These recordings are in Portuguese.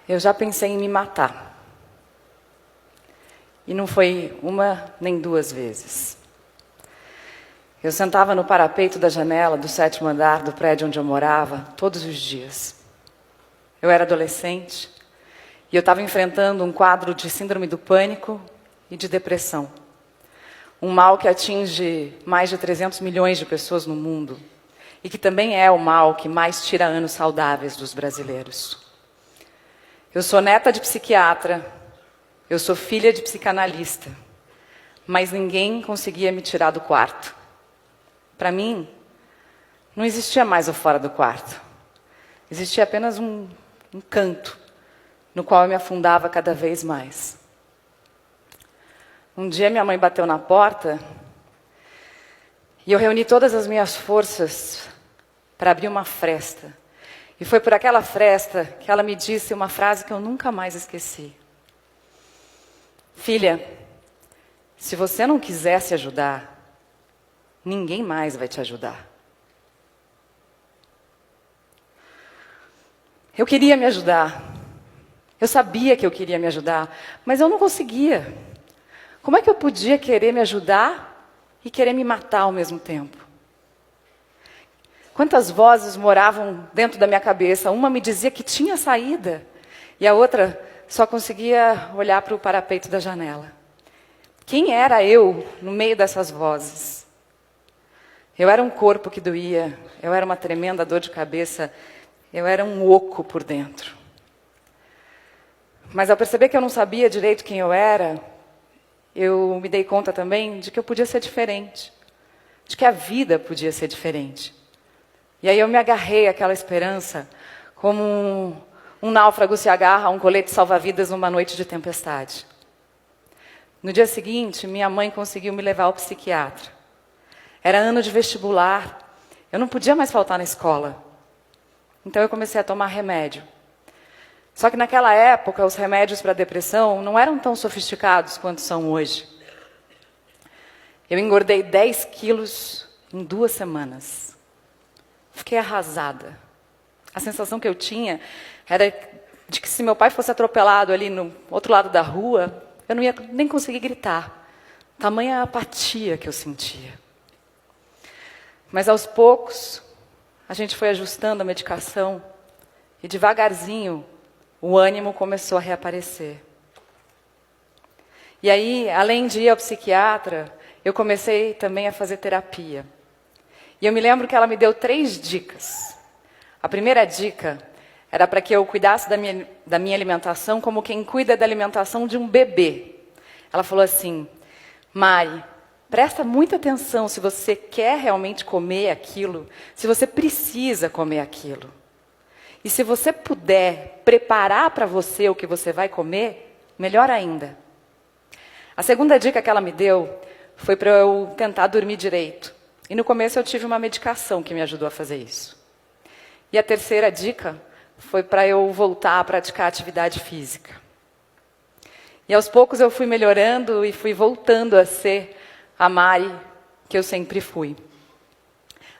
Eu já pensei em me matar. E não foi uma nem duas vezes. Eu sentava no parapeito da janela do 7º andar do prédio onde eu morava todos os dias. Eu era adolescente e eu estava enfrentando um quadro de síndrome do pânico e de depressão. Um mal que atinge mais de 300 milhões de pessoas no mundo e que também é o mal que mais tira anos saudáveis dos brasileiros. Eu sou neta de psiquiatra, eu sou filha de psicanalista, mas ninguém conseguia me tirar do quarto. Para mim, não existia mais o fora do quarto. Existia apenas um canto no qual eu me afundava cada vez mais. Um dia minha mãe bateu na porta e eu reuni todas as minhas forças para abrir uma fresta. E foi por aquela fresta que ela me disse uma frase que eu nunca mais esqueci. Filha, se você não quiser se ajudar, ninguém mais vai te ajudar. Eu queria me ajudar. Eu sabia que eu queria me ajudar, mas eu não conseguia. Como é que eu podia querer me ajudar e querer me matar ao mesmo tempo? Quantas vozes moravam dentro da minha cabeça? Uma me dizia que tinha saída e a outra só conseguia olhar para o parapeito da janela. Quem era eu no meio dessas vozes? Eu era um corpo que doía, eu era uma tremenda dor de cabeça, eu era um oco por dentro. Mas ao perceber que eu não sabia direito quem eu era, eu me dei conta também de que eu podia ser diferente, de que a vida podia ser diferente. E aí eu me agarrei àquela esperança como um náufrago se agarra a um colete salva-vidas numa noite de tempestade. No dia seguinte, minha mãe conseguiu me levar ao psiquiatra. Era ano de vestibular, eu não podia mais faltar na escola. Então eu comecei a tomar remédio. Só que naquela época, os remédios para depressão não eram tão sofisticados quanto são hoje. Eu engordei 10 quilos em 2 semanas. Fiquei arrasada. A sensação que eu tinha era de que se meu pai fosse atropelado ali no outro lado da rua, eu não ia nem conseguir gritar. Tamanha apatia que eu sentia. Mas aos poucos, a gente foi ajustando a medicação e devagarzinho o ânimo começou a reaparecer. E aí, além de ir ao psiquiatra, eu comecei também a fazer terapia. E eu me lembro que ela me deu 3 dicas. A primeira dica era para que eu cuidasse da minha alimentação como quem cuida da alimentação de um bebê. Ela falou assim: Mari, presta muita atenção se você quer realmente comer aquilo, se você precisa comer aquilo. E se você puder preparar para você o que você vai comer, melhor ainda. A segunda dica que ela me deu foi para eu tentar dormir direito. E no começo eu tive uma medicação que me ajudou a fazer isso. E a terceira dica foi para eu voltar a praticar atividade física. E aos poucos eu fui melhorando e fui voltando a ser a Mari que eu sempre fui.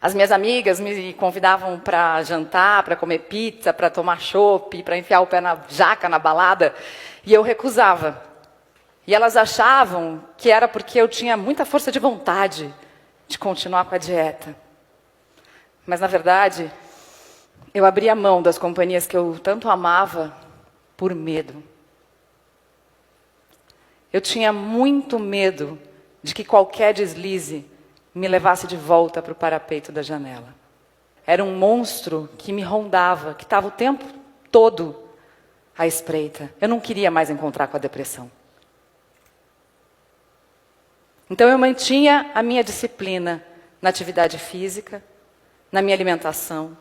As minhas amigas me convidavam para jantar, para comer pizza, para tomar chopp, para enfiar o pé na jaca, na balada, e eu recusava. E elas achavam que era porque eu tinha muita força de vontade de continuar com a dieta. Mas, na verdade, eu abria mão das companhias que eu tanto amava por medo. Eu tinha muito medo de que qualquer deslize me levasse de volta para o parapeito da janela. Era um monstro que me rondava, que estava o tempo todo à espreita. Eu não queria mais encontrar com a depressão. Então eu mantinha a minha disciplina na atividade física, na minha alimentação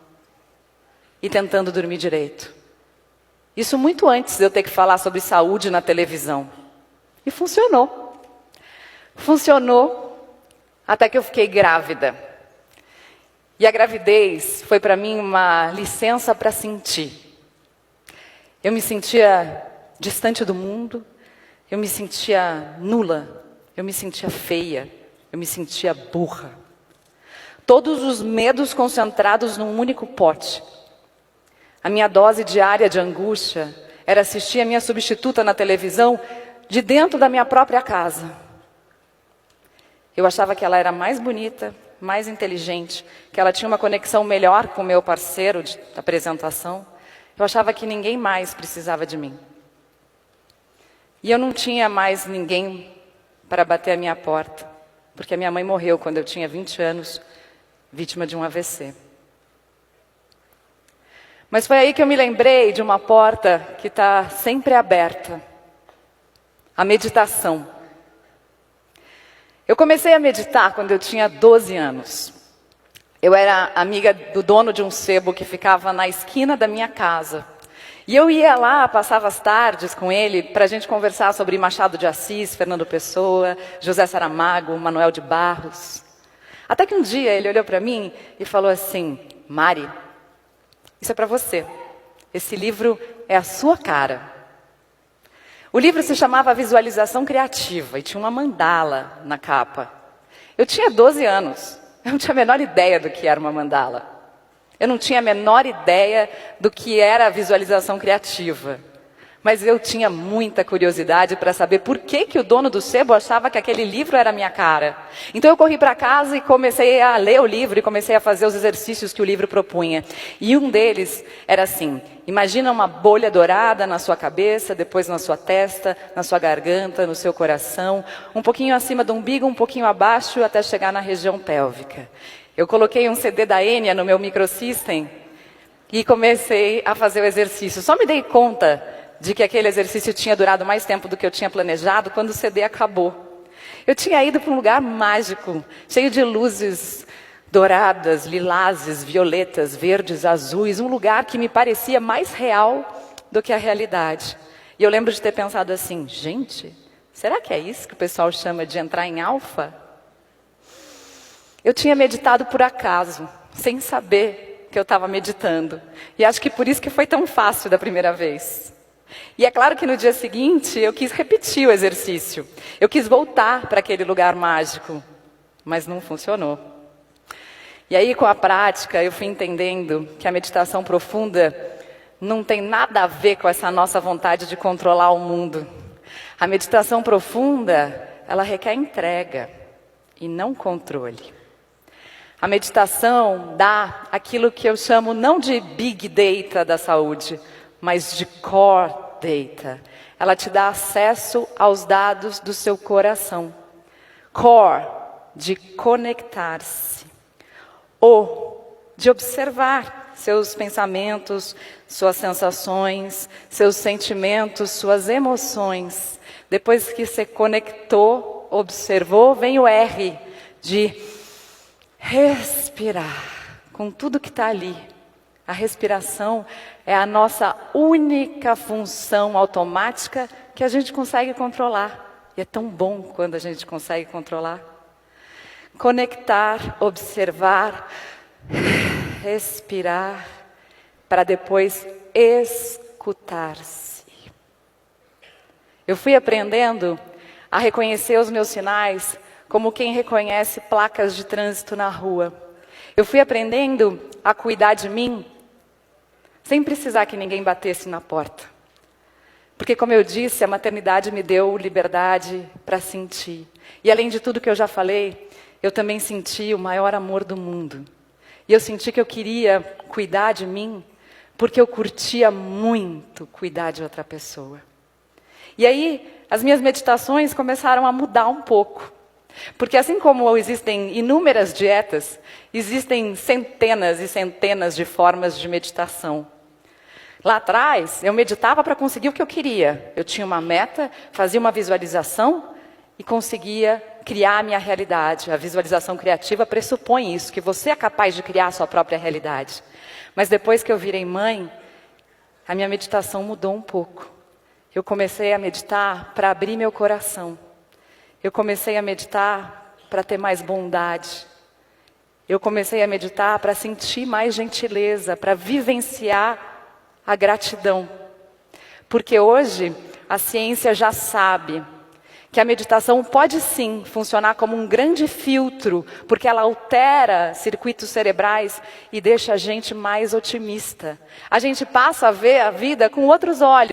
e tentando dormir direito. Isso muito antes de eu ter que falar sobre saúde na televisão. E funcionou. Funcionou até que eu fiquei grávida. E a gravidez foi para mim uma licença para sentir. Eu me sentia distante do mundo, eu me sentia nula, eu me sentia feia, eu me sentia burra. Todos os medos concentrados num único pote. A minha dose diária de angústia era assistir a minha substituta na televisão de dentro da minha própria casa. Eu achava que ela era mais bonita, mais inteligente, que ela tinha uma conexão melhor com o meu parceiro de apresentação. Eu achava que ninguém mais precisava de mim. E eu não tinha mais ninguém para bater a minha porta, porque a minha mãe morreu quando eu tinha 20 anos, vítima de um AVC. Mas foi aí que eu me lembrei de uma porta que está sempre aberta. A meditação. Eu comecei a meditar quando eu tinha 12 anos. Eu era amiga do dono de um sebo que ficava na esquina da minha casa. E eu ia lá, passava as tardes com ele para a gente conversar sobre Machado de Assis, Fernando Pessoa, José Saramago, Manuel de Barros. Até que um dia ele olhou para mim e falou assim: Mari, isso é para você. Esse livro é a sua cara. O livro se chamava Visualização Criativa e tinha uma mandala na capa. Eu tinha 12 anos. Eu não tinha a menor ideia do que era uma mandala. Eu não tinha a menor ideia do que era a visualização criativa. Mas eu tinha muita curiosidade para saber por que o dono do sebo achava que aquele livro era a minha cara. Então eu corri para casa e comecei a ler o livro e comecei a fazer os exercícios que o livro propunha. E um deles era assim: imagina uma bolha dourada na sua cabeça, depois na sua testa, na sua garganta, no seu coração, um pouquinho acima do umbigo, um pouquinho abaixo, até chegar na região pélvica. Eu coloquei um CD da Enya no meu microsystem e comecei a fazer o exercício. Só me dei conta de que aquele exercício tinha durado mais tempo do que eu tinha planejado quando o CD acabou. Eu tinha ido para um lugar mágico, cheio de luzes douradas, lilazes, violetas, verdes, azuis, um lugar que me parecia mais real do que a realidade. E eu lembro de ter pensado assim: gente, será que é isso que o pessoal chama de entrar em alfa? Eu tinha meditado por acaso, sem saber que eu estava meditando. E acho que por isso que foi tão fácil da primeira vez. E é claro que no dia seguinte eu quis repetir o exercício. Eu quis voltar para aquele lugar mágico, mas não funcionou. E aí, com a prática, eu fui entendendo que a meditação profunda não tem nada a ver com essa nossa vontade de controlar o mundo. A meditação profunda, ela requer entrega e não controle. A meditação dá aquilo que eu chamo não de big data da saúde, mas de core data. Ela te dá acesso aos dados do seu coração. Core, de conectar-se. O, de observar seus pensamentos, suas sensações, seus sentimentos, suas emoções. Depois que você conectou, observou, vem o R, de respirar com tudo que está ali. A respiração é a nossa única função automática que a gente consegue controlar. E é tão bom quando a gente consegue controlar. Conectar, observar, respirar, para depois escutar-se. Eu fui aprendendo a reconhecer os meus sinais como quem reconhece placas de trânsito na rua. Eu fui aprendendo a cuidar de mim sem precisar que ninguém batesse na porta. Porque, como eu disse, a maternidade me deu liberdade para sentir. E além de tudo que eu já falei, eu também senti o maior amor do mundo. E eu senti que eu queria cuidar de mim, porque eu curtia muito cuidar de outra pessoa. E aí, as minhas meditações começaram a mudar um pouco. Porque assim como existem inúmeras dietas, existem centenas e centenas de formas de meditação. Lá atrás, eu meditava para conseguir o que eu queria. Eu tinha uma meta, fazia uma visualização e conseguia criar a minha realidade. A visualização criativa pressupõe isso, que você é capaz de criar a sua própria realidade. Mas depois que eu virei mãe, a minha meditação mudou um pouco. Eu comecei a meditar para abrir meu coração. Eu comecei a meditar para ter mais bondade. Eu comecei a meditar para sentir mais gentileza, para vivenciar a gratidão. Porque hoje a ciência já sabe que a meditação pode sim funcionar como um grande filtro, porque ela altera circuitos cerebrais e deixa a gente mais otimista. A gente passa a ver a vida com outros olhos.